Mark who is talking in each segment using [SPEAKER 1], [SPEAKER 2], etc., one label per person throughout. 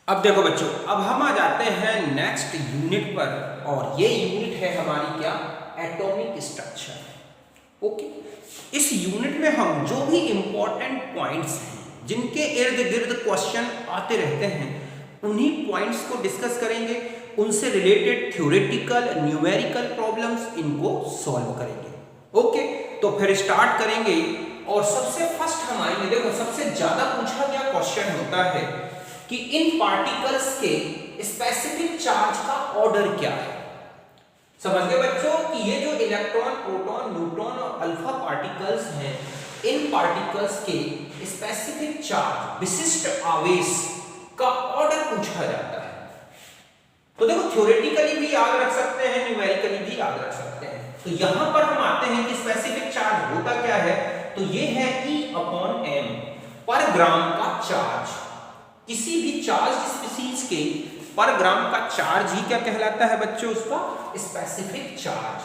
[SPEAKER 1] अब देखो बच्चों, अब हम आ जाते हैं नेक्स्ट यूनिट पर, और ये यूनिट है हमारी क्या, एटॉमिक स्ट्रक्चर। ओके, इस यूनिट में हम जो भी इंपॉर्टेंट पॉइंट्स हैं जिनके इर्द गिर्द क्वेश्चन आते रहते हैं उन्हीं पॉइंट्स को डिस्कस करेंगे, उनसे रिलेटेड थ्योरेटिकल न्यूमेरिकल प्रॉब्लम्स इनको सॉल्व करेंगे। ओके, तो फिर स्टार्ट करेंगे। और सबसे फर्स्ट हमारे देखो सबसे ज्यादा पूछा गया क्वेश्चन होता है कि इन पार्टिकल्स के स्पेसिफिक चार्ज का ऑर्डर क्या है। समझ गए बच्चों कि ये जो इलेक्ट्रॉन, प्रोटॉन, न्यूट्रॉन और अल्फा पार्टिकल्स हैं, इन पार्टिकल्स के स्पेसिफिक चार्ज, विशिष्ट आवेश का ऑर्डर पूछा जाता है। तो देखो थ्योरेटिकली भी याद रख सकते हैं, न्यूमेरिकली भी याद रख सकते हैं। तो यहां पर हम आते हैं कि स्पेसिफिक चार्ज होता क्या है, तो ये है E/m पर ग्राम का चार्ज। किसी भी चार्ज स्पीशीज के पर ग्राम का चार्ज ही क्या कहलाता है बच्चों, उसका स्पेसिफिक चार्ज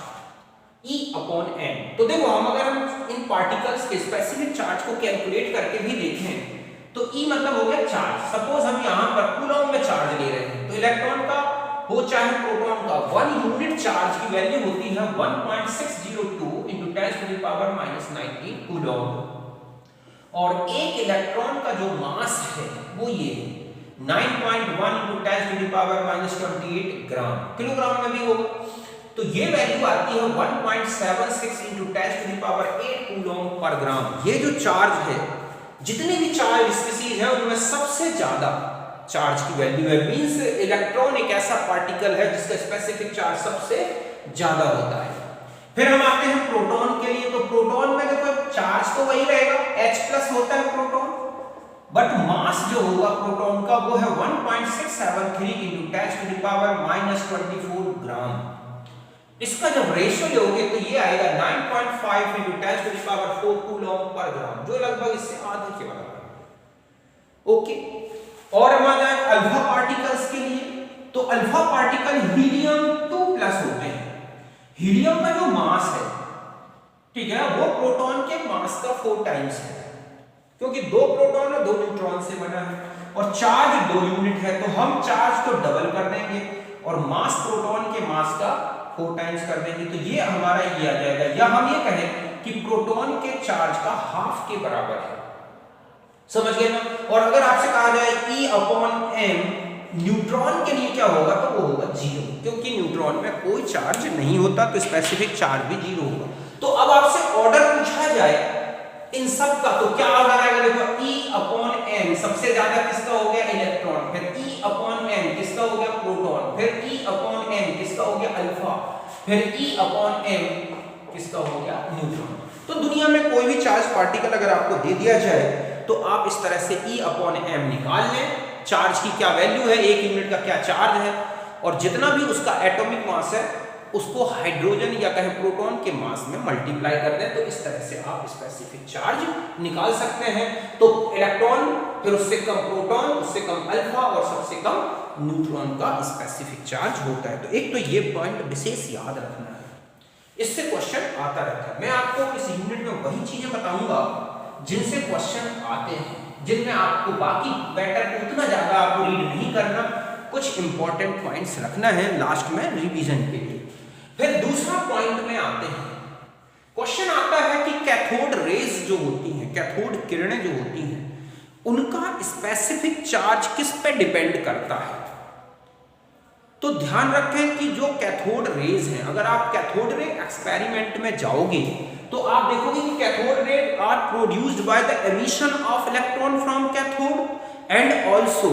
[SPEAKER 1] E/m। तो देखो अगर हम इन पार्टिकल्स के स्पेसिफिक चार्ज को कैलकुलेट करके भी देखें तो E मतलब हो गया चार्ज। सपोज हम यहां पर कूलॉम में चार्ज ले रहे हैं, तो इलेक्ट्रॉन का हो चाहे प्रोटॉन का 1 यूनिट चार्ज की वैल्यू होती है 1.602 × 10⁻⁹ कूलॉम। और एक इलेक्ट्रॉन का जो मास है वो ये 9.1 × 10⁻28 ग्राम, किलोग्राम में भी होगा। तो ये वैल्यू आती है 1.76 × 10⁸ कूलॉम पर ग्राम। ये जो चार्ज है, जितने भी चार्ज स्पीशीज है उनमें सबसे ज्यादा चार्ज की वैल्यू है। मींस इलेक्ट्रॉन एक ऐसा पार्टिकल है जिसका स्पेसिफिक चार्ज सबसे ज्यादा होता है। फिर हम आते हैं प्रोटॉन के लिए। तो प्रोटॉन में देखो चार्ज तो वही रहेगा, H+ होता है प्रोटॉन, बट मास जो होगा प्रोटॉन का वो है 1.673 × 10⁻24 ग्राम। इसका जब रेशियो लोगे तो ये आएगा 9.5 × 10⁴ कूलॉम पर ग्राम, जो लगभग इससे आधे के बराबर है। ओके, और हम आ जाए अल्फा पार्टिकल्स के लिए। तो अल्फा पार्टिकल हीलियम-2+ होते हैं। हीलियम का जो मास है, ठीक है, वो प्रोटॉन के मास का 4 टाइम्स है, क्योंकि 2 प्रोटॉन और 2 न्यूट्रॉन से बना है, और चार्ज 2 यूनिट है, तो हम चार्ज को डबल कर देंगे और मास प्रोटॉन के मास का 4 टाइम्स कर देंगे। तो ये हमारा ये आ जाएगा, या हम ये कहें कि प्रोटॉन के चार्ज का हाफ के बराबर है। समझ गए ना। और अगर आपसे कहा जाए E/m न्यूट्रॉन के लिए क्या होगा, तो वो होगा 0, क्योंकि न्यूट्रॉन में कोई चार्ज नहीं होता, तो स्पेसिफिक चार्ज भी 0 होगा। तो अब आपसे ऑर्डर पूछा जाए इन सब का, तो क्या ऑर्डर आएगा, देखो E/m सबसे ज्यादा किसका हो गया, इलेक्ट्रॉन, फिर E/m किसका हो गया, प्रोटॉन, फिर E/m किसका हो गया, अल्फा, फिर E/m किसका हो गया, न्यूट्रॉन। तो दुनिया में कोई भी चार्ज पार्टिकल अगर आपको दे दिया जाए तो आप इस तरह से E/m निकाल लें, चार्ज की क्या वैल्यू है, 1 यूनिट का क्या चार्ज है, और जितना भी उसका एटॉमिक मास है उसको हाइड्रोजन या कहें प्रोटॉन के मास में मल्टीप्लाई कर दें, तो इस तरह से आप स्पेसिफिक चार्ज निकाल सकते हैं। तो इलेक्ट्रॉन, फिर उससे कम प्रोटॉन, उससे कम अल्फा और सबसे कम न्यूट्रॉन का स्पेसिफिक चार्ज होता है। तो एक तो ये पॉइंट विशेष याद रखना है, इससे क्वेश्चन आता रहता है। मैं आपको इस यूनिट में वही चीजें बताऊंगा जिनसे क्वेश्चन आते हैं, जिनमें आपको बाकी बैटर को उतना ज्यादा आपको रीड नहीं करना, कुछ इंपॉर्टेंट पॉइंट्स रखना है लास्ट में रिवीजन के लिए। फिर दूसरा पॉइंट में आते हैं, क्वेश्चन आता है कि कैथोड रेज जो होती हैं, कैथोड किरणें जो होती हैं, उनका स्पेसिफिक चार्ज किस पे डिपेंड करता है। तो ध्यान रखें कि जो कैथोड रेज हैं, अगर आप कैथोड रे एक्सपेरिमेंट में जाओगे तो आप देखोगे कि cathode ray are produced by the emission of electron from cathode and also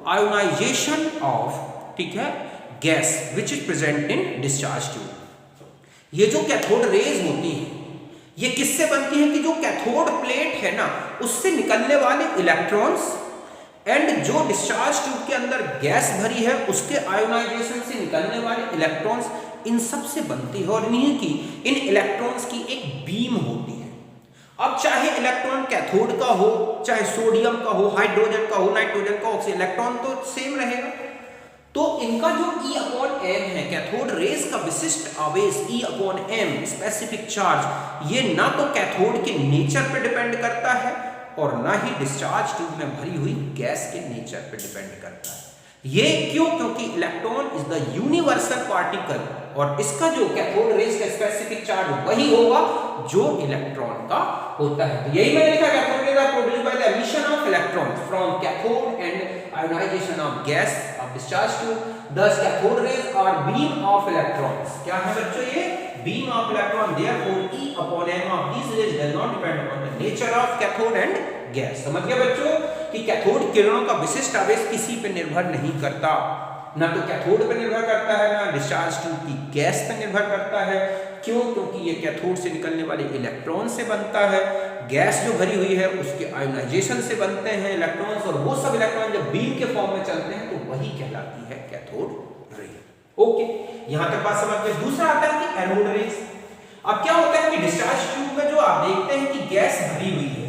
[SPEAKER 1] ionisation of, ठीक है, gas which is present in discharge tube. ये जो कैथोड रेज होती हैं, ये किससे बनती हैं कि जो कैथोड प्लेट है ना, उससे निकलने वाले इलेक्ट्रॉन्स एंड जो डिस्चार्ज ट्यूब के अंदर गैस भरी है उसके आयोनाइजेशन से निकलने वाले इलेक्ट्रॉन्स, इन सब से बनती है। और इन इलेक्ट्रॉन्स की एक बीम होती है। अब चाहे इलेक्ट्रॉन कैथोड का हो, चाहे सोडियम का हो, हाइड्रोजन का हो, नाइट्रोजन का, ऑक्सीजन, इलेक्ट्रॉन तो सेम रहेगा। तो इनका जो E/m है, कैथोड रेज का विशिष्ट आवेश E/m स्पेसिफिक चार्ज, ये ना तो कैथोड के नेचर पे डिपेंड करता है और ना ही डिस्चार्ज ट्यूब में भरी हुई गैस के नेचर पे डिपेंड करता है। ये क्यों? क्योंकि electron is the universal particle और इसका जो कैथोड रेज का स्पेसिफिक चार्ज वही होगा जो इलेक्ट्रॉन का होता है। तो यही मैंने लिखा, cathode rays are produced by the emission of electrons from cathode and ionisation of gas of discharge tube. thus cathode rays are beam of electrons। क्या है बच्चों? ये beam of electron। therefore E upon m of these rays does not depend upon the nature of cathode and gas। समझ गए बच्चों कि cathode किरणों का विशिष्ट आवेश किसी पे निर्भर नहीं करता, ना तो कैथोड पे निर्भर करता है, ना डिस्चार्ज ट्यूब की गैस पे निर्भर करता है। क्यों? क्योंकि ये कैथोड से निकलने वाले इलेक्ट्रॉन से बनता है। गैस जो भरी हुई है उसके आयोनाइजेशन से बनते हैं इलेक्ट्रॉन्स, और वो सब इलेक्ट्रॉन जब बीम के फॉर्म में चलते हैं तो वही कहलाती है कैथोड रे। ओके, यहां तक बात समझ गए। दूसरा आता है कि एनोड रेज। अब क्या होता है कि डिस्चार्ज ट्यूब में जो आप देखते हैं कि गैस भरी हुई है,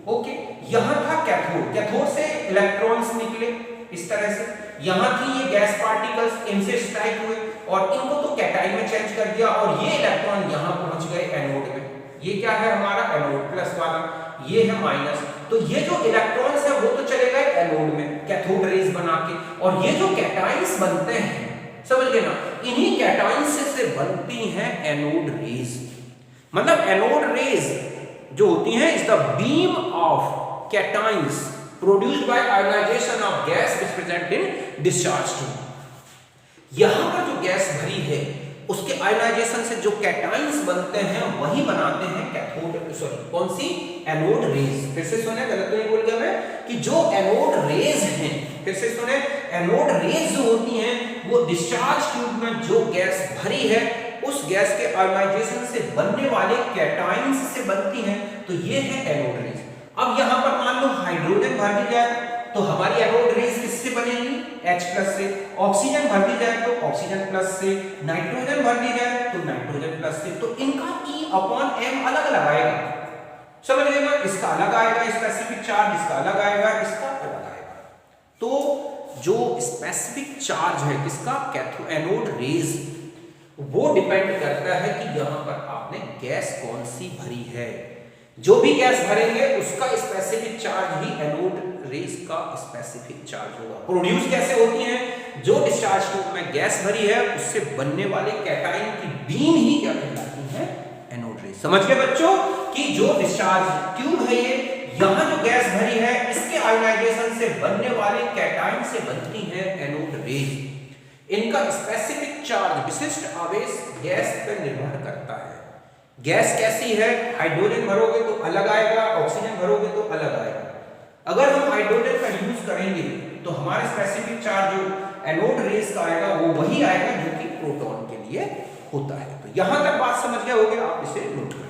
[SPEAKER 1] ओके, यहां था कैथोड, कैथोड से इलेक्ट्रॉन्स निकले इस तरह से, यहां थी ये गैस पार्टिकल्स, इनसे स्ट्राइक हुए और इनको तो कैटाइन में चेंज कर दिया और ये इलेक्ट्रॉन यहां पहुंच गए एनोड में। ये क्या है हमारा एनोड प्लस वाला, ये है माइनस। तो ये जो इलेक्ट्रॉन्स है वो तो चले गए एनोड में कैथोड रेज बना के, और ये जो कैटाइंस बनते हैं, समझ गए ना, इन्हीं कैटाइंस से बनती हैं एनोड रेज। मतलब एनोड रेज जो होती हैं is the beam of cations produced by ionization of gas which present in discharge tube। यहां पर जो गैस भरी है उसके आयोनाइजेशन से जो कैटाइंस बनते हैं वही बनाते हैं कैथोड, सॉरी कौन सी, एनोड रेज। फिर से सुने, गलत तो नहीं बोल गया मैं, कि जो एनोड रेज हैं, फिर से सुने, एनोड रेज जो होती हैं वो डिस्चार्ज ट्यूब में जो गैस भरी है उस गैस के आयोनाइजेशन से बनने वाले कैटाइंस से बनती हैं। तो ये है एनोड रेज। अब यहां पर मान लो हाइड्रोजन भर दी जाए तो हमारी एनोड रेज किससे बनेगी? H+ से। ऑक्सीजन भर दी जाए तो ऑक्सीजन प्लस से, नाइट्रोजन भर दी जाए तो नाइट्रोजन प्लस से। तो इनका E/m अलग अलग आएगा, समझ गए ना? इसका अलग आएगा स्पेसिफिक चार्ज, इसका अलग आएगा, इसका अलग आएगा। तो जो स्पेसिफिक चार्ज है किसका, कैथोड एनोड रेज, वो डिपेंड करता है कि यहां पर आपने गैस कौन सी भरी है। जो भी गैस भरेंगे उसका स्पेसिफिक चार्ज ही एनोड रेज का स्पेसिफिक चार्ज होगा। प्रोड्यूस कैसे होती हैं? जो डिस्चार्ज ट्यूब में गैस भरी है उससे बनने वाले कैटाइन की बीम ही क्या कहलाती है? Anode rays. समझ गए बच्चों कि जो डिस्चार्ज ट्यूब है ये, यहां जो गैस भरी है इसके आयोनाइजेशन से बनने वाले कैटाइन से बनती है एनोड रेज। इनका स्पेसिफिक चार्ज विशिष्ट आवेश गैस पर निर्भर करता है। गैस कैसी है? हाइड्रोजन भरोगे तो अलग आएगा, ऑक्सीजन भरोगे तो अलग आएगा। अगर हम हाइड्रोजन का यूज करेंगे तो हमारा स्पेसिफिक चार्ज जो एनोड रेज का आएगा वो वही आएगा जो कि प्रोटॉन के लिए होता है। तो यहां तक बात समझ गए होगे, आप इसे नोट करें।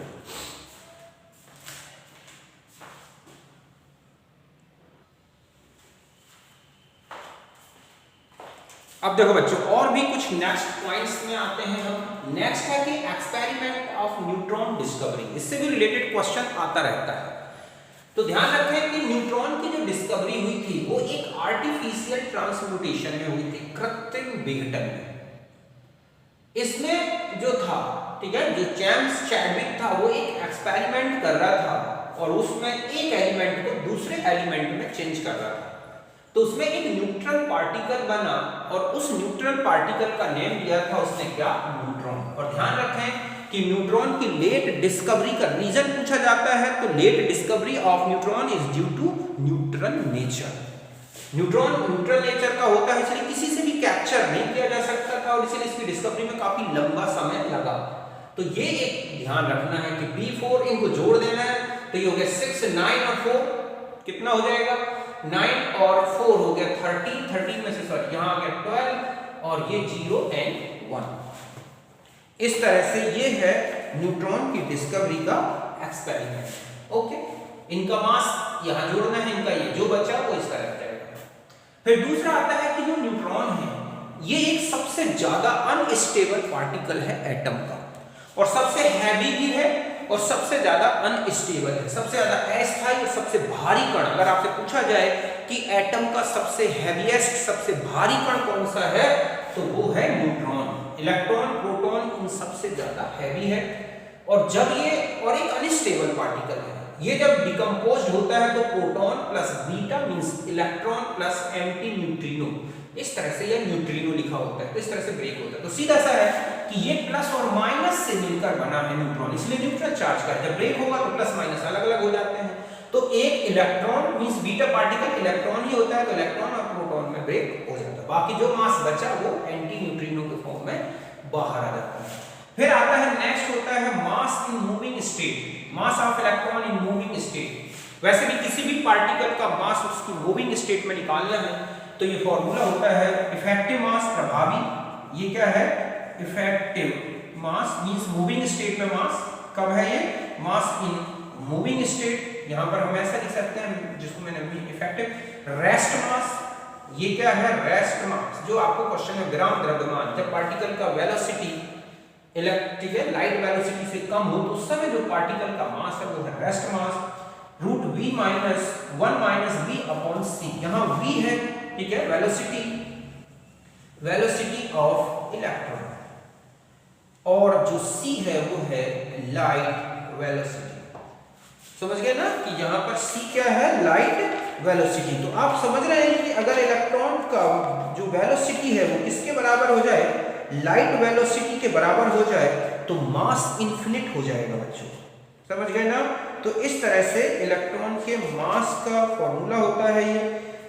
[SPEAKER 1] अब देखो बच्चों, और भी कुछ नेक्स्ट पॉइंट्स में आते हैं हम। नेक्स्ट है कि एक्सपेरिमेंट ऑफ न्यूट्रॉन डिस्कवरी। इससे भी रिलेटेड क्वेश्चन आता रहता है। तो ध्यान रखें कि न्यूट्रॉन की जो डिस्कवरी हुई थी वो एक आर्टिफिशियल ट्रांसम्यूटेशन में हुई थी, कृत्रिम विघटन में। इसमें जो था, ठीक है, जो जेम्स चैडविक था वो एक एक्सपेरिमेंट कर रहा था और उसमें एक एलिमेंट को दूसरे एलिमेंट में चेंज कर रहा था। तो उसमें एक न्यूट्रल पार्टिकल बना और उस न्यूट्रल पार्टिकल का नेम दिया था उसने क्या? न्यूट्रॉन। और ध्यान रखें कि न्यूट्रॉन की लेट डिस्कवरी का रीजन पूछा जाता है तो late discovery of neutron is due to neutral nature. Neutron neutral nature का होता है, इसलिए किसी से भी कैप्चर नहीं किया जा सकता था और इसलिए इसकी डिस्कवरी में काफी लंबा समय लगा। तो ये एक ध्यान रखना है कि B4 इनको जोड़ देना है तो ये हो गया 6, 9 और 4 कितना हो जाएगा? 9 और 4 हो गया 13, 13 में से सॉरी यहाँ आ गया 12 और ये 0 and 1। इस तरह से ये है न्यूट्रॉन की डिस्कवरी का एक्सपेरिमेंट। ओके, इनका मास यहाँ जोड़ना है, इनका ये जो बचा वो इस तरह जाएगा। फिर दूसरा आता है कि जो न्यूट्रॉन है ये एक सबसे ज्यादा अनस्टेबल पार्टिकल है एटम का, और सबसे हैवी भी है और सबसे ज्यादा अनस्टेबल है, सबसे ज्यादा अस्थायी और सबसे भारी कण। अगर आपसे पूछा जाए कि एटम का सबसे हैवीएस्ट, सबसे भारी कण कौन सा है, तो वो है न्यूट्रॉन। इलेक्ट्रॉन, प्रोटॉन इन सबसे ज्यादा हैवी है। और जब ये, और एक अनस्टेबल पार्टिकल है, ये जब डिकम्पोज होता है तो proton plus beta means electron plus anti neutrino, इस तरह से ये न्यूट्रिनो लिखा होता है, तो इस तरह से ब्रेक होता है। तो सीधा सा है कि ये प्लस और माइनस से मिलकर बना है न्यूट्रॉन, इसलिए न्यूट्रल चार्ज का जब ब्रेक होगा तो प्लस माइनस अलग अलग हो जाते हैं। तो एक electron means beta particle electron ही होता है, तो इलेक्ट्रॉन और प्रोटॉन में ब्रेक हो जाता है, बाकी जो मास बचा वो एंटी न्यूट्रिनो के फॉर्म में बाहर आ जाता है। फिर आता है नेक्स्ट होता है mass in moving state, mass of electron in moving state. वैसे भी किसी भी पार्टिकल का मास उसकी मूविंग स्टेट में निकालना है तो ये फॉर्मूला होता है इफेक्टिव मास प्रभावी, ये क्या है इफेक्टिव मास मींस मूविंग स्टेट में मास कब है, ये मास इन मूविंग स्टेट। यहां पर हम ऐसा लिख सकते हैं जिसको मैंने अभी इफेक्टिव रेस्ट मास, ये क्या है रेस्ट मास, जो आपको क्वेश्चन में ग्राम द्रव्यमान, जब पार्टिकल का वेलोसिटी इलेक्ट्रिक है लाइट वेलोसिटी से कम हो तो उस समय जो पार्टिकल का मास है वो है rest mass, root v minus 1 minus v upon c। यहाँ v है ठीक है वेलोसिटी, वेलोसिटी ऑफ इलेक्ट्रॉन, और जो c है वो है लाइट वेलोसिटी। समझ गए ना कि यहाँ पर c क्या है लाइट वेलोसिटी। तो आप समझ रहे हैं कि अगर इलेक्ट्रॉन का जो वेलोसिटी है वो किसके बराबर हो जाए, लाइट वेलोसिटी के बराबर हो जाए तो मास इन्फिनिट हो जाएगा बच्चों, समझ गए ना। तो इस तरह से इलेक्ट्रॉन के मास का फॉर्मूला होता है ये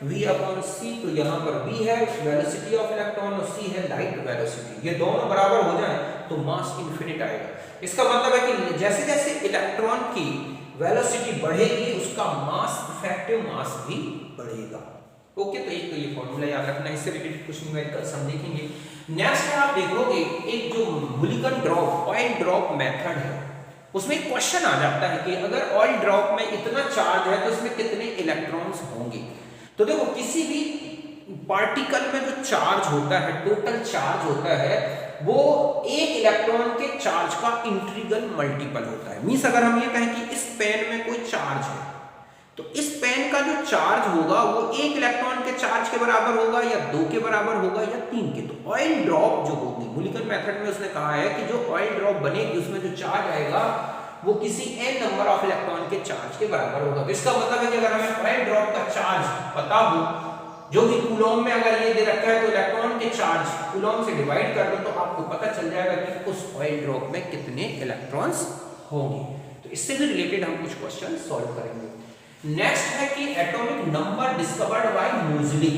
[SPEAKER 1] v अपॉन c। तो यहाँ पर v है वेलोसिटी ऑफ इलेक्ट्रॉन और c है लाइट वेलोसिटी, ये दोनों बराबर हो जाए तो मास इन्फिनिट आएगा। इसका मतलब है कि जैसे जैसे इलेक्ट्रॉन की वेलोसिटी बढ़ेगी उसका मास इफेक्टिव मास भी बढ़ेगा। ओके, तो एक तो ये फॉर्मूला याद रखना, इससे रिलेटेड कुछ न्यूमेरिकल्स हम देखेंगे। नेक्स्ट है आप देखोगे एक जो Mulliken drop oil drop method है, उसमें एक क्वेश्चन आ जाता है कि अगर ऑयल ड्रॉप में इतना चार्ज है तो इसमें कितने इलेक्ट्रॉन्स होंगे। तो देखो किसी भी पार्टिकल में जो चार्ज होता है, टोटल चार्ज होता है, वो एक इलेक्ट्रॉन के चार्ज का इंटीग्रल मल्टीपल होता है। मींस अगर हम ये कहें कि इस पेन में कोई चार्ज है तो इस पेन का जो चार्ज होगा वो एक इलेक्ट्रॉन के चार्ज के बराबर होगा या 2 के बराबर होगा या 3 के। तो ऑयल ड्रॉप जो होगी मुलिकन मेथड में उसने कहा है कि जो ऑयल ड्रॉप बनेगी उसमें जो चार्ज आएगा वो किसी n नंबर ऑफ इलेक्ट्रॉन के चार्ज के बराबर होगा। तो इसका मतलब है कि अगर हमें ऑयल ड्रॉप का चार्ज पता हो, जो कि कूलॉम में अगर ये दे रखा है तो इलेक्ट्रॉन के चार्ज कूलॉम से डिवाइड कर दो तो आपको पता चल जाएगा कि उस ऑयल ड्रॉप में कितने इलेक्ट्रॉन्स होंगे। तो इससे भी रिलेटेड हम कुछ क्वेश्चन सॉल्व करेंगे। नेक्स्ट है कि atomic number discovered by Moseley.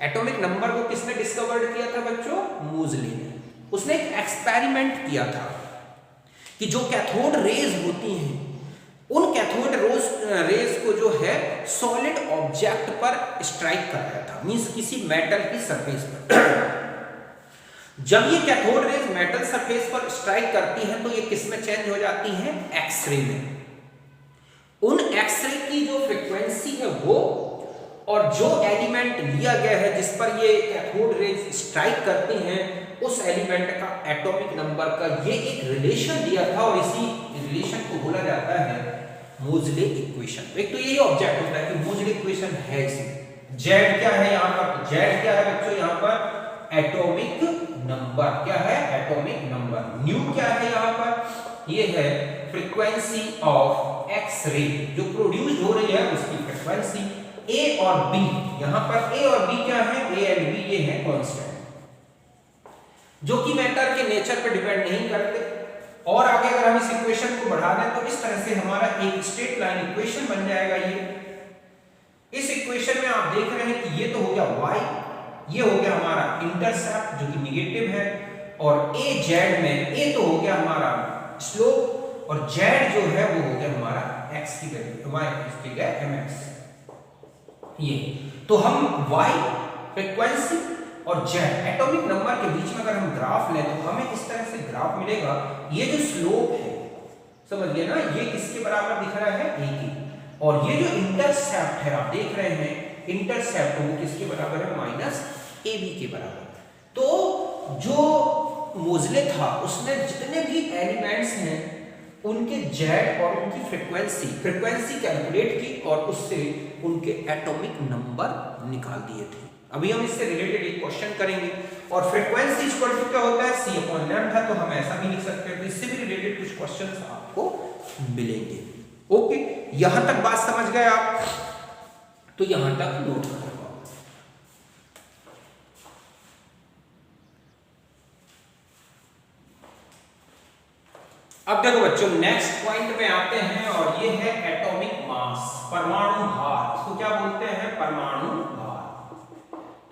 [SPEAKER 1] Atomic number को किसने डिस्कवर्ड किया था बच्चों, मूजली ने। उसने एक एक्सपेरिमेंट किया था कि जो कैथोड रेज होती हैं उन कैथोड रेज को जो है सॉलिड ऑब्जेक्ट पर स्ट्राइक कराया था, मींस किसी मेटल की सरफेस पर। जब ये कैथोड रेज मेटल सरफेस पर स्ट्राइक करती हैं तो ये किस में चेंज हो जाती हैं, एक्सरे में। उन एक्सरे की जो फ्रीक्वेंसी है वो और जो एलिमेंट लिया गया है जिस पर ये कैथोड रेज स्ट्राइक करती हैं उस एलिमेंट का एटॉमिक नंबर का ये एक रिलेशन दिया था और इसी रिलेशन को बोला जाता है मोजले इक्वेशन। एक तो यही ऑब्जेक्ट होता है कि मोजले इक्वेशन है इसमें। जेड क्या है यहाँ पर, जेड क्या है बच्चों यहाँ पर एटॉमिक नंबर, क्या है एटॉमिक नंबर। न्यू क्या है यहाँ पर, ये है फ्रीक्वेंसी ऑफ एक्स रे जो प्रोड्यूस्ड हो रही है उसकी फ्रीक्वेंसी। ए और बी, यहाँ पर ए और बी क्या है, ए एंड बी ये है कांस्टेंट जो कि मैटर के नेचर पर डिपेंड नहीं करते। और आगे अगर हम इस इक्वेशन को बढ़ा दें तो इस तरह से हमारा एक स्ट्रेट लाइन इक्वेशन बन जाएगा। ये इस इक्वेशन में आप देख रहे हैं कि ये तो हो गया y, ये हो गया हमारा इंटरसेप्ट जो कि निगेटिव है, और ए जेड में ए तो हो गया हमारा स्लोप और जेड जो है वो हो गया हमारा x की वैल्यू, y की जगह mx। ये तो हम y फ्रीक्वेंसी और जेड एटॉमिक नंबर के बीच में अगर हम ग्राफ लें तो हमें इस तरह से ग्राफ मिलेगा। ये जो स्लोप है समझ गए ना, ये किसके बराबर दिख रहा है, a की, और ये जो इंटरसेप्ट है आप देख रहे हैं इंटरसेप्ट वो किसके बराबर है, माइनस ab के बराबर। तो जो मोजले था उसने जितने भी एलिमेंट्स हैं उनके जेड और उनकी फ्रीक्वेंसी कैलकुलेट की और उससे उनके एटॉमिक नंबर निकाल दिए थे। अभी हम इससे रिलेटेड एक क्वेश्चन करेंगे और फ्रीक्वेंसी इक्वल टू क्या होता है, c/λ, तो हम ऐसा भी लिख सकते हैं। तो इससे भी रिलेटेड कुछ क्वेश्चंस आपको मिलेंगे। ओके, यहां तक बात समझ गए आप? तो यहां तक नोट कर लो। अब देखो बच्चों, नेक्स्ट पॉइंट पे आते हैं और ये है एटॉमिक मास, परमाणु भार। इसको क्या बोलते हैं? परमाणु भार।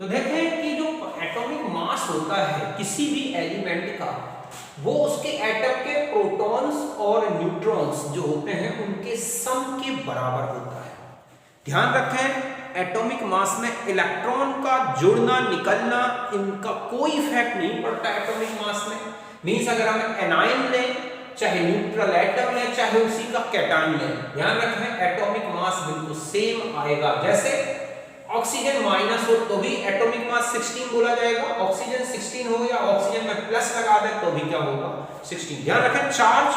[SPEAKER 1] तो देखें कि जो एटॉमिक मास होता है किसी भी एलिमेंट का, वो उसके एटम के प्रोटॉन्स और न्यूट्रॉन्स जो होते हैं उनके सम के बराबर होता है। ध्यान रखें, एटॉमिक मास में इलेक्ट्रॉन का जुड़ना निकलना इनका कोई इफेक्ट नहीं पड़ता एटॉमिक मास में। मींस अगर हम एनायन लें, चाहे न्यूट्रल एटम लें, चाहे उसी का कैटायन लें, ध्यान रखें एटॉमिक मास बिल्कुल सेम आएगा। जैसे ऑक्सीजन माइनस हो तो भी एटॉमिक मास 16 बोला जाएगा, ऑक्सीजन 16 हो या ऑक्सीजन में प्लस लगा दे तो भी क्या होगा? 16। ध्यान रखें, charge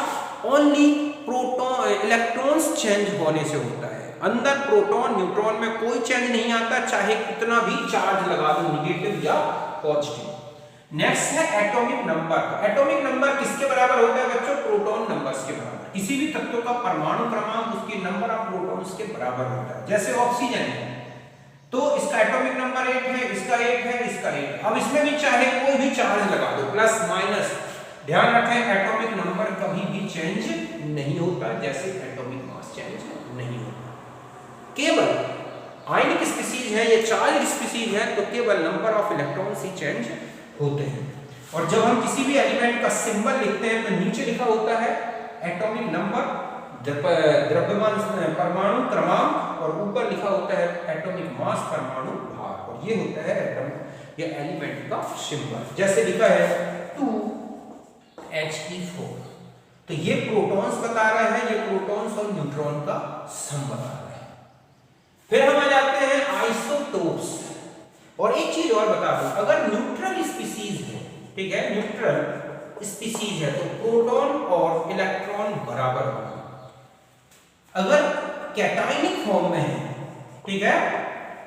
[SPEAKER 1] only proton electrons change होने से होता है, अंदर प्रोटॉन न्यूट्रॉन में कोई चेंज नहीं आता, चाहे कितना भी चार्ज लगा दो, निगेटिव या पॉजिटिव। नेक्स्ट है एटॉमिक नंबर। एटॉमिक नंबर किसके बराबर होता है बच्चों? प्रोटॉन नंबर्स के बराबर। किसी भी तत्व का परमाणु क्रमांक उसके नंबर ऑफ प्रोटॉन्स के बराबर होता है। जैसे ऑक्सीजन है तो इसका एटॉमिक नंबर 8 है, इसका 8 है, इसका 8 है। अब इसमें भी चाहे कोई भी चार्ज लगा दो, प्लस माइनस, ध्यान रखें एटॉमिक नंबर कभी भी चेंज नहीं होता, जैसे एटॉमिक मास चेंज नहीं होता। केवल आयनिक स्पीशीज है, ये चार्ज स्पीशीज है, तो केवल number of electrons he change होते हैं। और जब हम किसी भी एलिमेंट का सिंबल लिखते हैं तो नीचे लिखा होता है एटॉमिक नंबर, द्रव्यमान परमाणु क्रमांक, और ऊपर लिखा होता है एटॉमिक मास परमाणु भार, और ये होता है एटम या एलिमेंट का सिंबल। जैसे लिखा है 2He4, तो ये प्रोटॉन्स बता रहे हैं, ये प्रोटॉन्स और न्यूट्रॉन का सम बता रहे हैं। फिर हम आ जाते हैं आइसोटोप्स। और एक चीज और बता दूं, अगर न्यूट्रल स्पीशीज है, ठीक है, न्यूट्रल स्पीशीज है तो प्रोटॉन और इलेक्ट्रॉन बराबर होंगे। अगर कैटायनिक फॉर्म में है, ठीक है,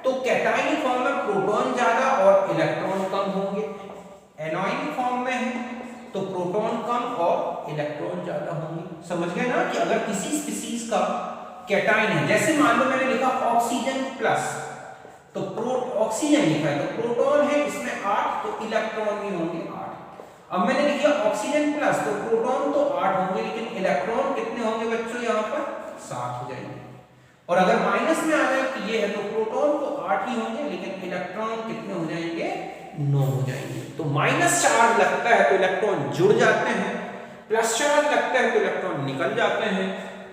[SPEAKER 1] तो कैटायनिक फॉर्म में प्रोटॉन ज्यादा और इलेक्ट्रॉन कम होंगे। एनायनिक फॉर्म में है तो प्रोटॉन कम और इलेक्ट्रॉन ज्यादा होंगे। समझ गए ना कि अगर किसी स्पीशीज का कैटायन है, जैसे मान लो मैंने लिखा ऑक्सीजन प्लस, तो ऑक्सीजन लिखा है तो प्रोटॉन है इसमें 8, तो इलेक्ट्रॉन भी होंगे 8। अब मैंने लिखा ऑक्सीजन प्लस, तो प्रोटॉन तो 8 होंगे, लेकिन इलेक्ट्रॉन कितने होंगे बच्चों? यहाँ पर 7 हो जाएंगे। और अगर माइनस में आ जाए कि ये है तो प्रोटॉन तो 8 ही होंगे, लेकिन इलेक्ट्रॉन कितने हो जाएंगे? 9 हो जाएंगे। तो माइनस चार्ज लगता है तो इलेक्ट्रॉन जुड़ जाते हैं, प्लस चार्ज लगता है तो इलेक्ट्रॉन निकल जाते हैं।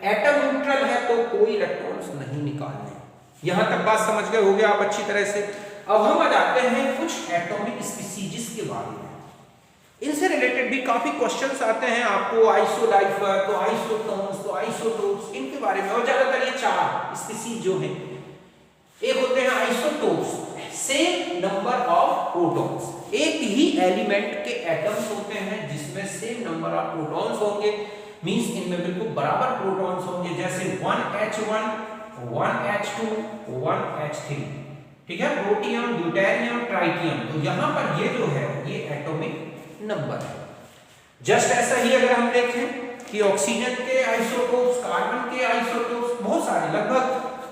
[SPEAKER 1] एटम न्यूट्रल है तो कोई इलेक्ट्रॉन्स नहीं निकालने। यहां तक बात समझ गए? हो गया आप अच्छी तरह से। अब हम आ जाते हैं कुछ एटॉमिक स्पीशीज के बारे में। इनसे रिलेटेड भी काफी क्वेश्चंस आते हैं आपको, आइसोलाइफर, तो आइसोटोन्स, तो आइसोटोप्स, इनके बारे में। और ज्यादातर ये 4 स्पीशीज जो हैं, एक होते हैं isotopes, same number of protons. एक ही एलिमेंट के एटम्स होते हैं जिसमें सेम नंबर ऑफ प्रोटॉन्स होंगे, मींस इनमें बिल्कुल बराबर प्रोटॉन्स होंगे। जैसे 1H1, 1H2, 1H3, ठीक है, प्रोटियम, ड्यूटेरियम, ट्राइटियम। तो यहां पर ये जो है ये एटॉमिक नंबर है। जस्ट ऐसा ही अगर हम देखें कि ऑक्सीजन के आइसोटोप्स, कार्बन के आइसोटोप्स, बहुत सारे, लगभग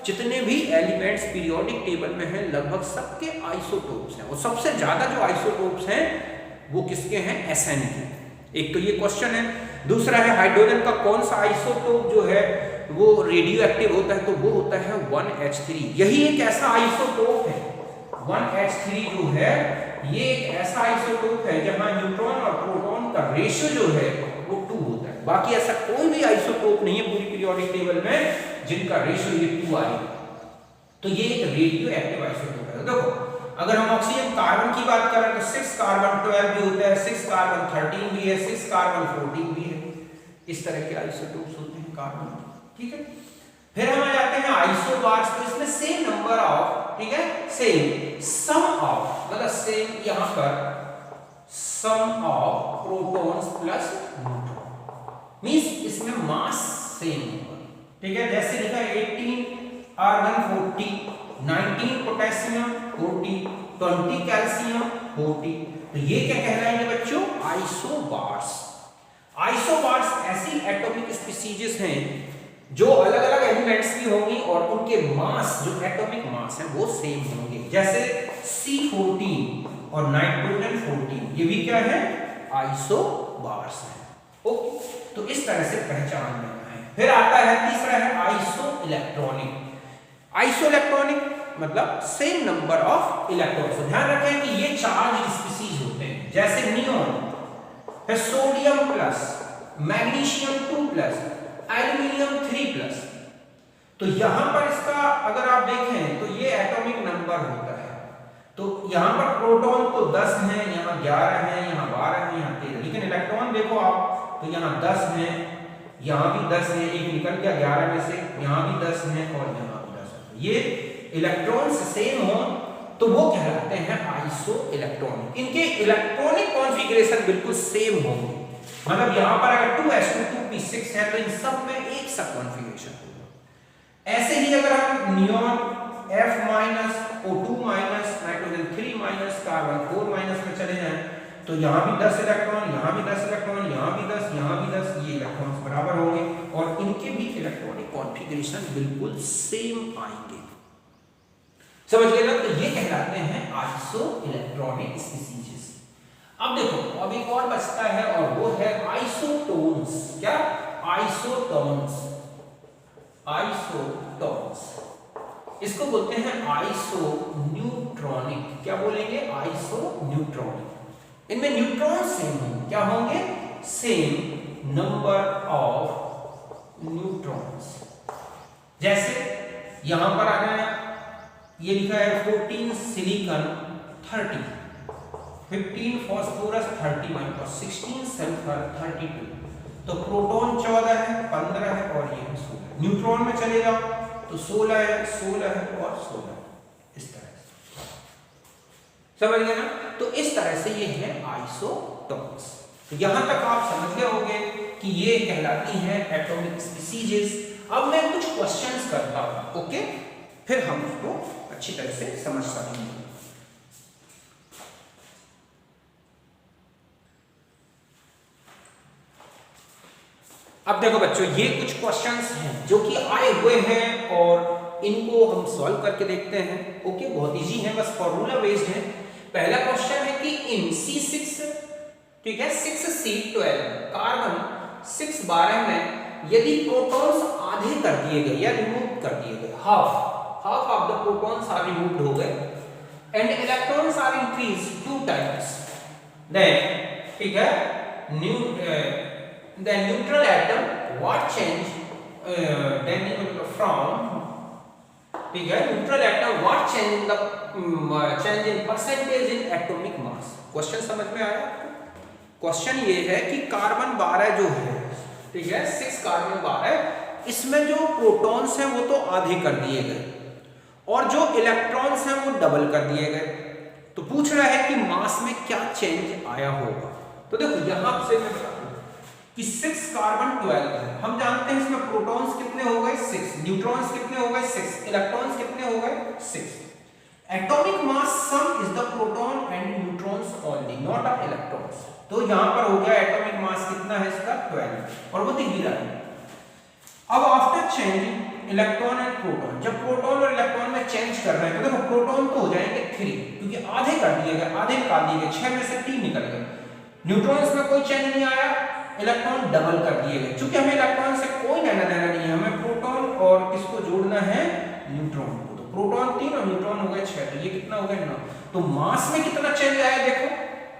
[SPEAKER 1] जितने भी एलिमेंट्स पीरियोडिक टेबल में हैं लगभग सबके आइसोटोप्स हैं। और सबसे ज्यादा जो आइसोटोप्स हैं वो किसके हैं? Sn के। एक तो ये क्वेश्चन है। दूसरा है हाइड्रोजन का कौन सा आइसोटोप जो है वो रेडियो एक्टिव होता है, तो वो होता है 1H3। यही एक ऐसा आइसोटोप है, 1H3 जो है ये एक ऐसा आइसोटोप है जहां न्यूट्रॉन और प्रोटॉन का रेशियो जो है वो 2 होता है। बाकी ऐसा कोई भी आइसोटोप नहीं है पूरी पीरियोडिक टेबल में जिनका रेशियो ये 2 आ रही। तो ये एक रेडियो एक्टिव आइसोटोप है। देखो अगर हम ऑक्सीजन कार्बन की बात करें तो 6 कार्बन 12 भी होता है, 6 कार्बन 13 भी है, 6 कार्बन 14 भी है। इस तरह के आइसोटोप्स होते हैं कार्बन, ठीक है। फिर हम आ जाते हैं आइसोबार्स। तो इसमें सेम नंबर ऑफ, ठीक है, सेम सम ऑफ, मतलब सेम यहां पर sum of protons plus neutron, means इसमें मास सेम होगा, ठीक है। जैसे लिखा है 18 आर्गन 40, 19 पोटेशियम 40, 20 कैल्शियम 40। तो ये क्या कहलाएंगे बच्चों? आइसोबार्स। आइसोबार्स ऐसी एटॉमिक स्पीशीज हैं जो अलग अलग एलिमेंट्स की होंगी और उनके मास जो एटॉमिक मास है वो सेम होंगे। जैसे C14 और नाइट्रोजन 14 ये भी क्या है आइसोबार्स है। ओके, तो इस तरह से पहचान लेना है। फिर आता है तीसरा है आइसो इलेक्ट्रॉनिक। आइसो इलेक्ट्रॉनिक मतलब सेम नंबर ऑफ इलेक्ट्रॉन्स। ध्यान रखें कि ये चार्ज स्पीसीज होते हैं, जैसे नियोन है sodium plus, magnesium 2 plus, aluminium 3 plus. तो यहां पर इसका अगर आप देखें तो ये एटॉमिक नंबर होता है। तो यहां पर प्रोटॉन तो 10 हैं, यहां 11 हैं, यहां 12 हैं, यहां 13, लेकिन इलेक्ट्रॉन देखो आप तो यहां 10 हैं, यहां भी 10 है, एक निकल गया 11 में से, यहां भी 10 है और यहां भी 10 है। ये इलेक्ट्रॉन्स सेम हो तो वो कहलाते हैं आइसो इलेक्ट्रॉनिक। इनके इलेक्ट्रॉनिक कॉन्फ़िगरेशन बिल्कुल सेम होंगे। मतलब यहां पर अगर 2s2 2p6 है तो इन सब में एक सा कॉन्फ़िगरेशन होगा। ऐसे ही अगर हम neon F minus O2 minus nitrogen 3 minus carbon 4 minus में चले जाएं तो यहां भी 10 इलेक्ट्रॉन, यहां भी 10 इलेक्ट्रॉन, यहां भी 10, यहां भी 10, ये इलेक्ट्रॉन्स बराबर होंगे और इनके भी इलेक्ट्रॉनिक कॉन्फ़िगरेशन बिल्कुल सेम आएंगे। समझ गए ना? तो ये कहलाते हैं आइसो इलेक्ट्रॉनिक स्पीसीज। अब देखो अब एक और बचता है और वो है आइसोटोन्स। क्या? आइसोटोन्स। आइसोटोन्स इसको बोलते हैं आइसो न्यूट्रॉनिक। क्या बोलेंगे? Iso neutronic. इनमें न्यूट्रॉन सेम होंगे। क्या होंगे? Same number of neutrons. जैसे यहां पर आ गया, ये लिखा है 14 सिलिकॉन 30, 15 फास्फोरस 31 और 16 सल्फर 32। तो प्रोटॉन 14 है, 15 है और ये 16। न्यूट्रॉन में चले जाओ तो 16 है, 16 है और 16। इस तरह से समझ गए ना? तो इस तरह से ये है आइसोटोन्स। तो यहां तक आप समझ गए होंगे कि ये कहलाती हैं एटॉमिक स्पीसीज। अब मैं कुछ क्वेश्चंस करता हूं, ओके, फिर हम उसको अच्छी तरह से समझ सकेंगे। अब देखो बच्चों, ये कुछ क्वेश्चंस हैं जो कि आए हुए हैं और इनको हम सॉल्व करके देखते हैं। ओके, बहुत इजी है, बस फॉर्मूला बेस्ड है। पहला क्वेश्चन है कि इन C6, ठीक है, 6C12 कार्बन 612 में यदि प्रोटॉन्स आधे कर दिए गए या रिमूव कर दिए गए, half of the protons are removed हो गए and electrons are increase 2 times, then ठीक है the neutral atom what change then from ठीक है neutral atom what change in the change in percentage in atomic mass। Question समझ में आया आपको? क्वेश्चन ये है कि कार्बन 12 जो है, ठीक है, 6 कार्बन 12, इसमें जो प्रोटॉन्स हैं वो तो आधे कर दिए गए और जो इलेक्ट्रॉन्स हैं वो डबल कर दिए गए। तो पूछ रहा है कि मास में क्या चेंज आया होगा। तो देखो यहां से मैं बता दूं कि 6 कार्बन 12 है, हम जानते हैं इसमें प्रोटॉन्स कितने हो गए 6, न्यूट्रॉन्स कितने हो गए 6, इलेक्ट्रॉन्स कितने हो गए 6। Atomic mass some is the proton and neutrons only not of electrons. तो यहां पर हो गया एटॉमिक मास कितना है इसका 12 और वो दिख ही रहा है। अब after changing electron and proton, जब प्रोटॉन और इलेक्ट्रॉन में चेंज कर रहे हैं तो देखो प्रोटॉन तो हो जाएंगे 3 क्योंकि आधे कर दिए गए, आधे निकाल दिए गए, 6 में से 3 निकल गए। न्यूट्रॉन्स में कोई चेंज नहीं आया, इलेक्ट्रॉन डबल कर दिए गए। क्योंकि हमें इलेक्ट्रॉन से कोई लेना देना नहीं है, हमें प्रोटॉन और किसको जोड़ना है न्यूट्रॉन को। तो प्रोटॉन 3 और न्यूट्रॉन हो गए 6, तो ये कितना हो गया 9। तो मास में कितना चेंज आया देखो,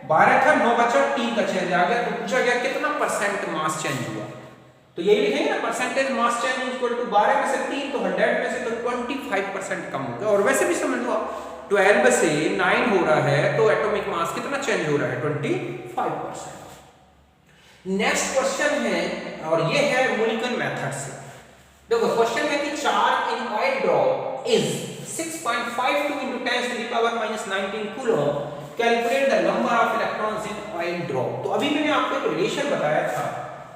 [SPEAKER 1] 12 था 9 बचा, 3 का चेंज आ गया। तो पूछा गया कितना परसेंट मास चेंज हुआ, तो यही लिखेंगे ना percentage mass change equal to 12 में से 3 तो 100 में से तो 25% कम हो गया। और वैसे भी समझ लो 12 से 9 हो रहा है तो एटॉमिक मास कितना चेंज हो रहा है 25%। नेक्स्ट क्वेश्चन है और ये है मोलिकुलर मेथड से। देखो क्वेश्चन है कि charge in oil drop is 6.52 into 10 to the power minus 19 coulomb, calculate the number of electrons in oil drop. तो अभी मैंने आपको एक रिलेशन बताया था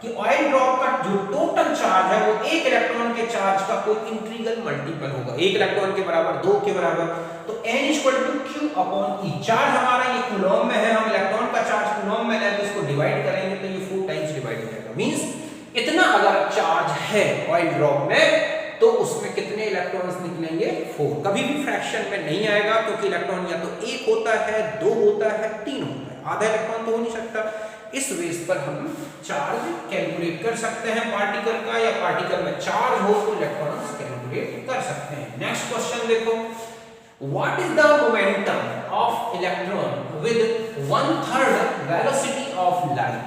[SPEAKER 1] कि ऑयल ड्रॉप का जो टोटल चार्ज है वो एक इलेक्ट्रॉन के चार्ज का कोई इंटीग्रल मल्टीपल होगा, एक इलेक्ट्रॉन के बराबर 2 के बराबर। तो n = q upon e। Charge हमारा ये कूलॉम में है, हम इलेक्ट्रॉन का चार्ज कूलॉम में लें तो इसको डिवाइड करेंगे तो ये 4 टाइम्स डिवाइड हो जाएगा। मींस इतना अगर चार्ज है ऑयल ड्रॉप में तो उसमें कितने इलेक्ट्रॉन्स निकलेंगे 4। कभी भी फ्रैक्शन में नहीं आएगा क्योंकि इलेक्ट्रॉन या तो 1 होता है, 2 होता है, 3 होता है, आधा इलेक्ट्रॉन तो हो नहीं सकता। इस बेस पर हम चार्ज कैलकुलेट कर सकते हैं पार्टिकल का, या पार्टिकल में चार्ज हो तो इलेक्ट्रॉन्स कैलकुलेट कर सकते हैं। नेक्स्ट क्वेश्चन देखो, what is the momentum of electron with 1/3 velocity of light.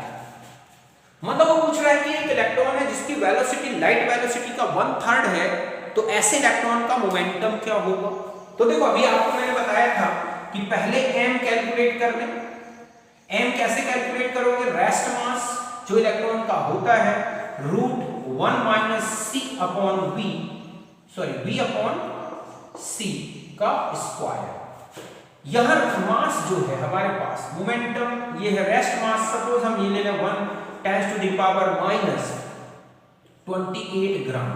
[SPEAKER 1] मतलब वो पूछ रहा है कि एक इलेक्ट्रॉन है जिसकी वेलोसिटी लाइट वेलोसिटी का 1/3 है, तो ऐसे इलेक्ट्रॉन का मोमेंटम क्या होगा। तो देखो अभी आपको मैंने बताया था कि पहले m कैलकुलेट कर लें। m कैसे कैलकुलेट करोगे, रेस्ट मास जो इलेक्ट्रॉन का होता है √1 - c upon v, sorry v upon c का स्क्वायर। यहां मास जो है हमारे पास, मोमेंटम ये है रेस्ट मास, सपोज हम ये ले लें 1 10 to the power -28 gram,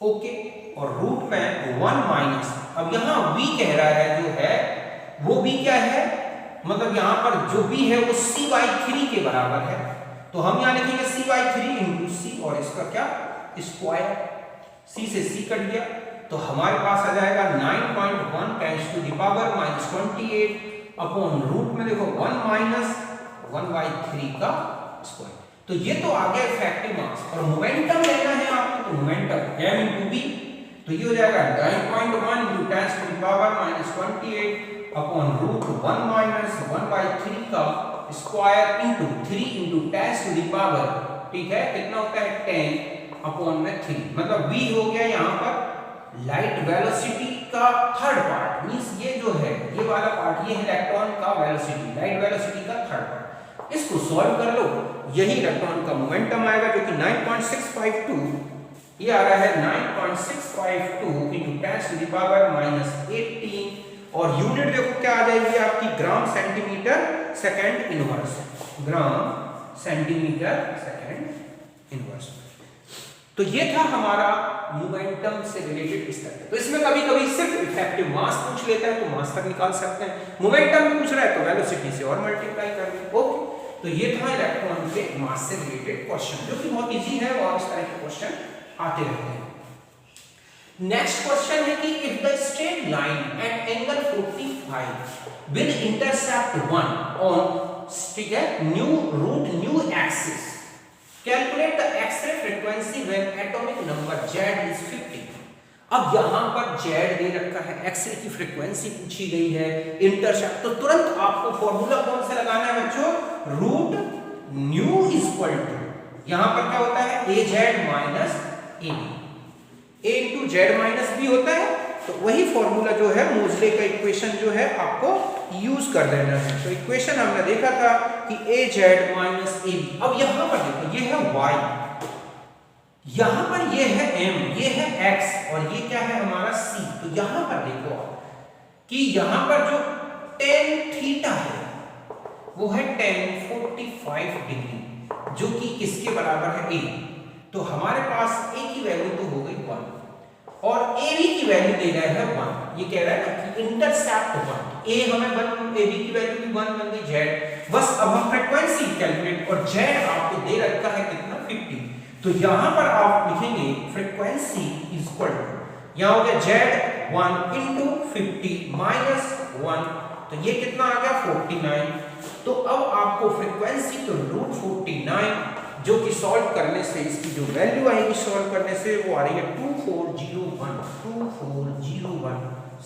[SPEAKER 1] okay, और रूट में 1 माइनस, अब यहां v कह रहा है जो है वो v क्या है, मतलब यहां पर जो v है वो c/3 के बराबर है, तो हम यहां लिखेंगे c/3 इंटू c और इसका क्या स्क्वायर, c से c कट गया तो हमारे पास आ जाएगा 9.1 10 to the power -28 upon root में देखो 1 माइनस 1/3 का स्क्वायर। तो ये तो आ गया इफेक्टिव मास, और मोमेंटम लेना है आपको, तो मोमेंटम m इंटू v, तो ये हो जाएगा 9.1 into 10 to the power -28 upon root 1 minus 1/3 का square into 3 into 10 to the power, ठीक है, कितना होता है 10 अपॉन में 3, मतलब v हो गया यहाँ पर लाइट वेलोसिटी का थर्ड पार्ट, मींस ये जो है ये वाला पार्ट, ये है इलेक्ट्रॉन का वेलोसिटी, लाइट वेलोसिटी का थर्ड पार्ट। इसको सॉल्व कर लो, यही इलेक्ट्रॉन का मोमेंटम आएगा जो कि 9.652, ये आ रहा है 9.652 इंटू 10 to the power -18, और यूनिट देखो क्या आ जाएगी आपकी, gram centimetre second inverse, gram centimetre second inverse. तो ये था हमारा मोमेंटम से रिलेटेड स्ट्रक्चर। तो इसमें कभी कभी सिर्फ इफेक्टिव मास पूछ लेता है तो मास तक निकाल सकते हैं, मोमेंटम पूछ रहा है तो वेलोसिटी से और मल्टीप्लाई कर दें, ओके। तो ये था इलेक्ट्रॉन के मास से रिलेटेड क्वेश्चन, जो कि बहुत इजी है और इस तरह के क्वेश्चन आते रहते हैं। नेक्स्ट क्वेश्चन है कि if the straight line at angle 45 with intercept 1 on, ठीक है, new axis, calculate the X-ray frequency when atomic number Z is 50। अब यहां पर Z दे रखा है, एक्स-रे की फ्रीक्वेंसी पूछी गई है, इंटरसेप्ट, तो तुरंत आपको फॉर्मूला कौन सा लगाना है बच्चों, रूट न्यू इक्वल टू, यहां पर क्या होता है AZ minus AB, A into Z minus B होता है, तो वही फॉर्मूला जो है मोजले का इक्वेशन जो है आपको यूज कर देना है। तो इक्वेशन हमने देखा था कि AZ माइनस AB, अब यहां पर देखो ये है Y, यहां पर ये है M, ये है X और ये क्या है हमारा C, तो यहां पर देखो कि यहां पर जो tan थीटा है वो है tan 45 डिग्री, जो कि किसके बराबर है A, तो हमारे पास A की वैल्यू तो हो गई 1 और AB की वैल्यू दे रहा है 1, ये कह रहा है ना कि इंटरसेप्ट 1, A हमें 1, AB की वैल्यू भी 1 बन गई Z। बस अब हम फ्रीक्वेंसी कैलकुलेट, और Z आपको दे रखा है कितना 50, तो यहां पर आप लिखेंगे फ्रीक्वेंसी इक्वल टू, यहां हो गया Z1 इंटू 50 माइनस 1, तो ये कितना आ गया 49, तो अब आपको फ्रीक्वेंसी तो √49, जो कि सॉल्व करने से इसकी जो वैल्यू आएगी सॉल्व करने से वो आ रही है 2401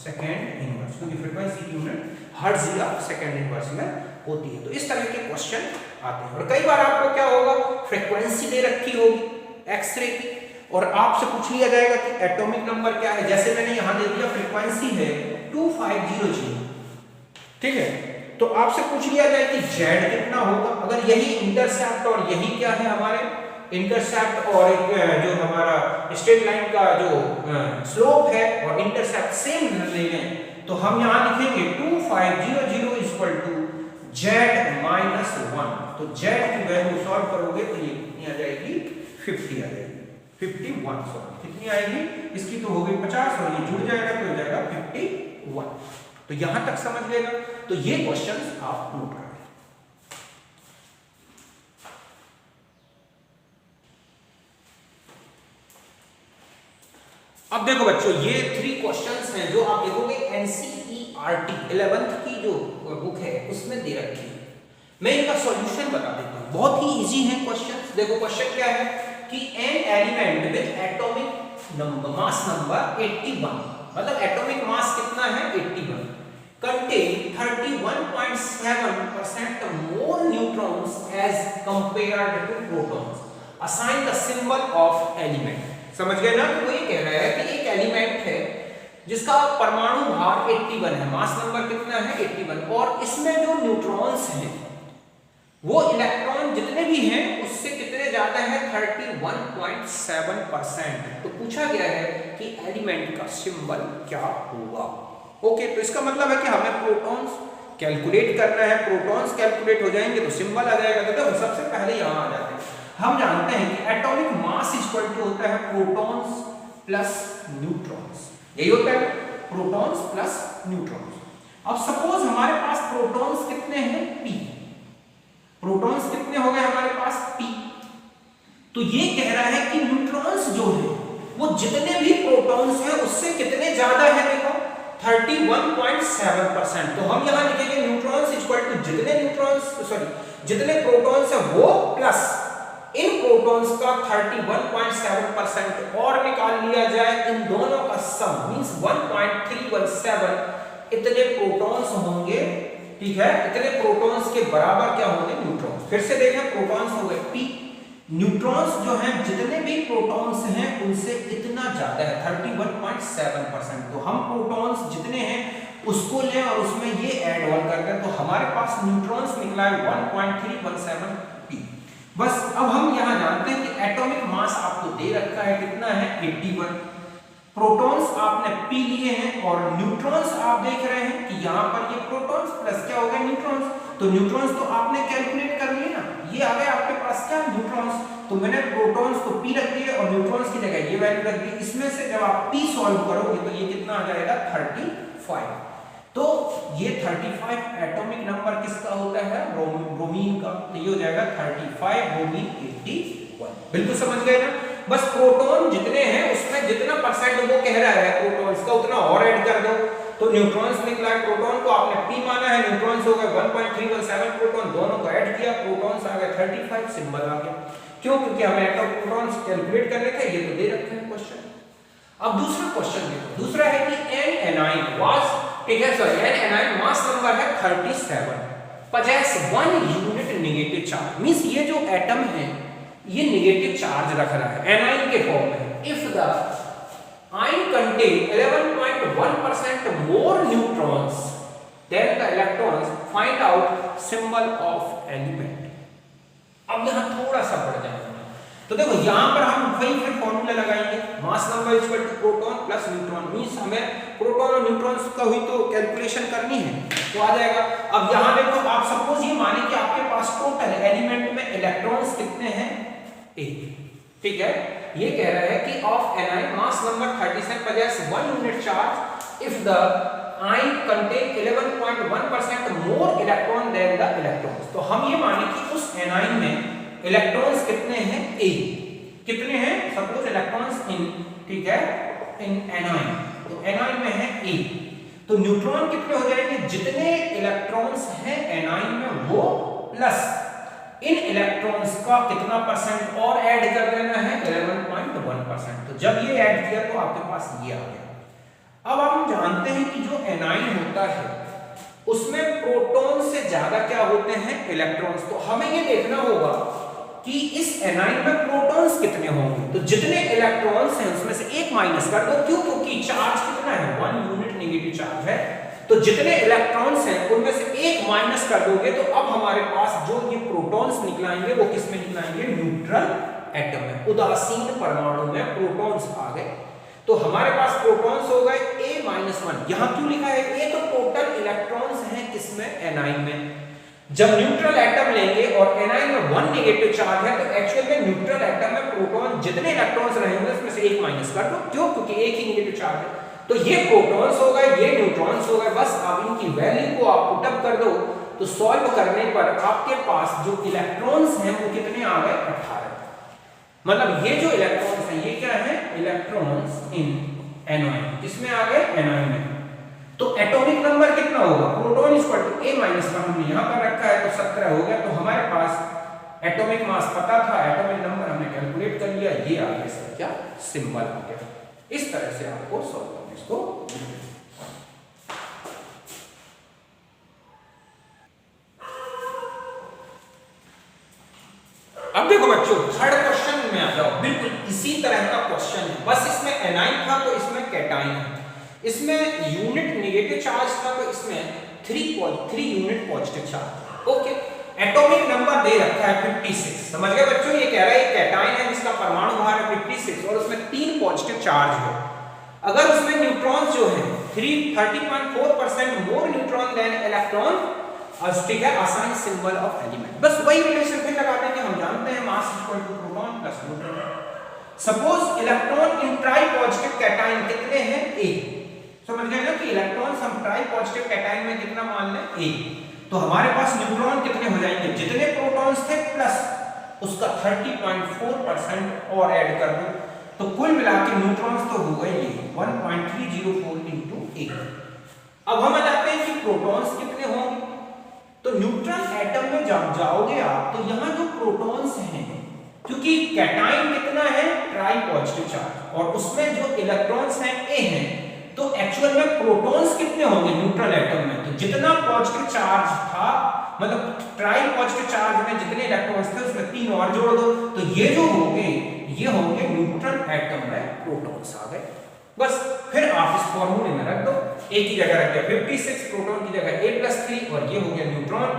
[SPEAKER 1] सेकेंड इनवर्स, क्योंकि फ्रीक्वेंसी की यूनिट हर्ट्ज या सेकेंड इनवर्स में होती है। तो इस तरह के क्वेश्चन आते हैं, और कई बार आपको क्या होगा, फ्रीक्वेंसी दे रखी होगी एक्सरे की और आपसे पूछ लिया जाएगा कि एटॉमिक नंबर क्या है, जैसे मैंने यहां दे दिया फ्रीक्वेंसी है 2500, ठीक है, तो आपसे पूछ लिया जाए कि Z कितना होगा, अगर यही इंटरसेप्ट और यही क्या है हमारे इंटरसेप्ट और जो हमारा स्ट्रेट लाइन का जो स्लोप है और इंटरसेप्ट सेम ले लें, तो हम यहां लिखेंगे 2500 इक्वल टू Z माइनस 1, तो Z की वैल्यू सॉल्व करोगे तो ये कितनी आ जाएगी 50 आ जाएगी, 51 सॉरी कितनी आएगी, इसकी तो हो गई 50 और ये जुड़ जाएगा तो हो जाएगा 51। तो यहां तक समझ लेगा, तो ये क्वेश्चंस आप नोट करें। अब देखो बच्चों, ये 3 क्वेश्चंस हैं जो आप देखोगे एनसीईआरटी 11th की जो बुक है उसमें दे रखी है। मैं इनका सॉल्यूशन बता देता हूँ, बहुत ही इजी है क्वेश्चंस। देखो क्वेश्चन क्या है कि an element with atomic number mass number 81, मतलब एटॉमिक मास कितना है 81, contain 31.7% more neutrons as compared to protons. Assign the symbol of element. समझ गए ना? तो ये कह रहा है कि एक एलिमेंट है जिसका परमाणु भार 81 है, मास नंबर कितना है 81, और इसमें जो न्यूट्रॉन्स हैं वो इलेक्ट्रॉन जितने भी हैं उससे कितने ज्यादा है 31.7%। तो पूछा गया है कि एलिमेंट का सिंबल क्या होगा। ओके, तो इसका मतलब है कि हमें प्रोटॉन्स कैलकुलेट करना है। प्रोटॉन्स कैलकुलेट हो जाएंगे तो सिंबल आ जाएगा। तो देखो सबसे पहले यहां आ जाते हैं, हम जानते हैं कि एटॉमिक मास इक्वल टू होता है प्रोटॉन्स प्लस न्यूट्रॉन्स। यही होता है प्रोटॉन्स प्लस न्यूट्रॉन्स। अब सपोज हमारे पास प्रोटॉन्स कितने हैं p, प्रोटॉन्स कितने हो गए हमारे पास p। तो ये कह रहा है कि न्यूट्रॉन्स जो है वो जितने भी प्रोटॉन्स हैं उससे कितने ज्यादा है, देखो 31.7%। तो हम यहां लिखेंगे न्यूट्रॉन्स इक्वल टू जितने प्रोटॉन्स है वो प्लस इन प्रोटॉन्स का 31.7% और निकाल लिया जाए, इन दोनों का सम मींस 1.317 इतने प्रोटॉन्स होंगे। ठीक है, इतने प्रोटॉन्स के बराबर क्या होंगे न्यूट्रॉन्स। फिर से देखें, प्रोटॉन्स हो गए p, न्यूट्रॉन्स जो हैं जितने भी प्रोटॉन्स हैं उनसे इतना ज्यादा है 31.7%। तो हम प्रोटॉन्स जितने हैं उसको लें और उसमें ये ऐड ऑन कर दें, तो हमारे पास न्यूट्रॉन्स निकला है 1.317 p। बस अब हम यहां जानते हैं कि एटॉमिक मास आपको दे रखा है कितना है 81, प्रोटॉन्स आपने p लिए हैं और न्यूट्रॉन्स आप देख रहे हैं कि यहां पर ये प्रोटॉन्स प्लस क्या हो गया न्यूट्रॉन्स। तो न्यूट्रॉन्स तो आपने कैलकुलेट कर लिए ना, ये आ गए आपके पास क्या न्यूट्रॉन्स। तो मैंने प्रोटॉन्स को p रख दिए और न्यूट्रॉन्स की जगह ये वैल्यू रख दी। इसमें से जब आप p सॉल्व करोगे तो ये कितना आ जाएगा 35। तो ये 35 एटॉमिक नंबर किसका होता है ब्रोमीन का। तो ये हो जाएगा 35 ब्रोमीन 81। बिल्कुल समझ गए ना? बस प्रोटॉन जितने हैं उसमें जितना परसेंट वो कह रहा है प्रोटॉन्स का उतना और ऐड कर दो। तो न्यूट्रॉन्स निकला है, प्रोटॉन को आपने p माना है, न्यूट्रॉन्स हो गए 1.317 प्रोटॉन, दोनों को ऐड किया, प्रोटॉन्स आ गए 35, सिंबल आ गया। क्यों? क्योंकि हमें एटॉमिक प्रोटॉन्स कैलकुलेट करने थे, ये तो दे रखे हैं क्वेश्चन। अब दूसरा क्वेश्चन देखो, दूसरा है कि n एनाइन वाज, ठीक है sir, n A9 mass number है 37, possess 1 unit negative charge. Means ये जो एटम है ये नेगेटिव चार्ज रख रहा है एनाइन के फॉर्म में। If the ion contain 11.1% more neutrons than the electrons, find out symbol of element। अब यहां थोड़ा सा बढ़ जाएगा, तो देखो यहां पर हम वही फिर फॉर्मूला लगाएंगे, mass number equal to proton plus neutron. Means हमें प्रोटॉन और न्यूट्रॉन्स का हुई तो कैलकुलेशन करनी है, तो आ जाएगा। अब यहां देखो, आप सपोज ये माने कि आपके पास टोटल एलिमेंट में इलेक्ट्रॉन्स कितने हैं 1, ठीक है। ये कह रहा है कि of anion mass number 37 possess 1 unit charge if the ion contain 11.1% more electron than the electrons। तो हम ये माने कि उस एनाइन में इलेक्ट्रॉन्स कितने हैं 1, कितने हैं सपोज इलेक्ट्रॉन्स इन, ठीक है, इन एनाइन, तो एनाइन में है 1। तो न्यूट्रॉन कितने हो जाएंगे, जितने इलेक्ट्रॉन्स हैं एनाइन में वो प्लस इन इलेक्ट्रॉन्स का कितना परसेंट और ऐड कर देना है 11.1%। तो जब ये ऐड किया तो आपके पास ये आ गया। अब हम जानते हैं कि जो एनाइन होता है उसमें प्रोटॉन से ज्यादा क्या होते हैं इलेक्ट्रॉन्स। तो हमें ये देखना होगा कि इस एनाइन में प्रोटॉन्स कितने होंगे। तो जितने इलेक्ट्रॉन्स हैं उसमें से 1 माइनस कर दो, क्यों? क्योंकि चार्ज कितना है 1 यूनिट नेगेटिव चार्ज है। तो जितने इलेक्ट्रॉन्स हैं उनमें से 1 माइनस कर दोगे तो अब हमारे पास जो ये प्रोटॉन्स निकलाएंगे वो किस में निकलाएंगे, न्यूट्रल एटम में, उदासीन परमाणु में प्रोटॉन्स आ गए। तो हमारे पास प्रोटॉन्स हो गए a-1। यहां क्यों लिखा है ये? तो टोटल इलेक्ट्रॉन्स हैं किसमें, एनाइन में। जब न्यूट्रल एटम लेंगे और एनाइन में 1 नेगेटिव चार्ज है तो एक्चुअल में न्यूट्रल एटम में प्रोटॉन जितने इलेक्ट्रॉन्स रहेंगे उसमें से 1 माइनस कर दो, क्यों? क्योंकि एक ही नेगेटिव चार्ज है। तो ये प्रोटॉन्स हो गए, ये न्यूट्रॉन्स हो गए। बस अब इनकी वैल्यू को आप पुट अप कर दो तो सॉल्व करने पर आपके पास जो इलेक्ट्रॉन्स हैं वो कितने आ गए 18। मतलब ये जो इलेक्ट्रॉन्स हैं ये क्या है, इलेक्ट्रॉन्स इन एनोइन, किसमें आ गए, एनोइन में। तो एटॉमिक नंबर कितना होगा, proton equal to A minus का हमने यहां पर रखा है तो 17 हो गया। तो हमारे पास एटॉमिक मास पता था, एटॉमिक नंबर हमने कैलकुलेट कर लिया, ये आ गया इसका क्या, सिंबल आ गया। इस तरह से आपको सॉल्व करना इसको। अब देखो बच्चों, थर्ड क्वेश्चन में आ जाओ, बिल्कुल इसी तरह का क्वेश्चन है, बस इसमें एनाइन था तो इसमें कैटाइन है। इसमें यूनिट नेगेटिव चार्ज था तो इसमें 3 unit positive charge. Okay, atomic number दे रखा है 56। समझ गए बच्चों, ये कह रहा है कैटाइन है जिसका परमाणु भार है 56 और उसमें 3 पॉजिटिव चार्ज है। अगर उसमें न्यूट्रॉन्स जो है 30.4% मोर न्यूट्रॉन देन इलेक्ट्रॉन, ठीक है, असाइन सिंबल ऑफ एलिमेंट। बस वही रिलेशन फिर लगा देंगे, हम जानते हैं mass equal to proton plus neutron. Suppose electron in tri positive cation कितने हैं, A। समझ गए ना कि इलेक्ट्रॉन्स हम ट्राई पॉजिटिव कैटाइन में कितना मान लें, A। तो हमारे पास न्यूट्रॉन कितने हो जाएंगे, जितने प्रोटॉन्स थे प्लस उसका 30.4% और ऐड कर दो, तो कुल मिला के न्यूट्रॉन्स तो हो गए ये 1.304 into A। अब हम जानते हैं कि प्रोटॉन्स कितने होंगे, तो न्यूट्रल एटम में जब जाओगे आप तो यहां जो प्रोटॉन्स हैं, क्योंकि कैटाइन कितना है, ट्राई पॉजिटिव चार्ज, और उसमें जो इलेक्ट्रॉन्स हैं A हैं, तो एक्चुअल में प्रोटॉन्स कितने होंगे न्यूट्रल एटम में, तो जितना पॉजिटिव चार्ज था, मतलब ट्राई पॉजिटिव चार्ज में जितने इलेक्ट्रॉन्स थे उसमें 3 और जोड़ दो, तो ये जो होंगे ये होंगे न्यूट्रल एटम में प्रोटॉन्स आ गए। बस फिर आप इस फॉर्मूले में रख दो, A की जगह रख दिया 56, प्रोटॉन की जगह A+3 और ये हो गया न्यूट्रॉन।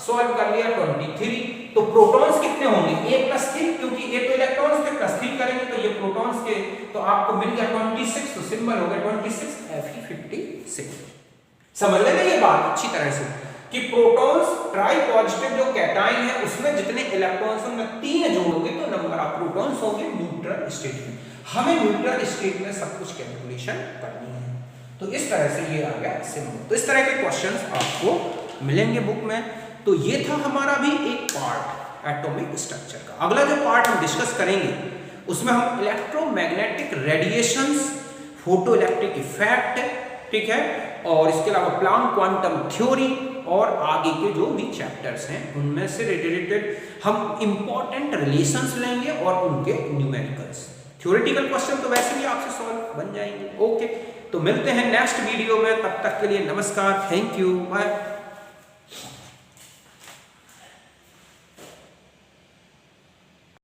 [SPEAKER 1] सॉल्व कर लिया 23। तो प्रोटॉन्स कितने होंगे, A+3, क्योंकि A तो इलेक्ट्रॉन्स थे, +3 करेंगे तो ये प्रोटॉन्स के, तो आपको मिल गया 26, तो सिंबल हो गया 26 Fe56। समझ लेना ये बात अच्छी तरह से कि प्रोटॉन्स ट्राई पॉजिटिव जो कैटाइन है उसमें जितने इलेक्ट्रॉन्स उनमें 3 जोड़ोगे तो नंबर ऑफ प्रोटॉन्स होंगे न्यूट्रल स्टेट में। हमें न्यूट्रल स्टेट में सब कुछ कैलकुलेशन करनी है, तो इस तरह से ये आ गया सिंबल। तो इस तरह के क्वेश्चंस आपको मिलेंगे बुक में। तो ये था हमारा भी एक पार्ट एटॉमिक स्ट्रक्चर का। अगला जो पार्ट हम डिस्कस करेंगे उसमें हम electromagnetic radiations, photo electric effect, ठीक है, और इसके अलावा प्लांक क्वांटम थ्योरी और आगे के जो भी चैप्टर्स हैं उनमें से रिलेटेड हम इंपॉर्टेंट रिलेशंस लेंगे और उनके न्यूमेरिकल्स। थ्योरेटिकल क्वेश्चन तो वैसे भी आपसे सॉल्व बन जाएंगे। ओके, तो मिलते हैं नेक्स्ट वीडियो में, तब तक के लिए नमस्कार, थैंक यू, बाय।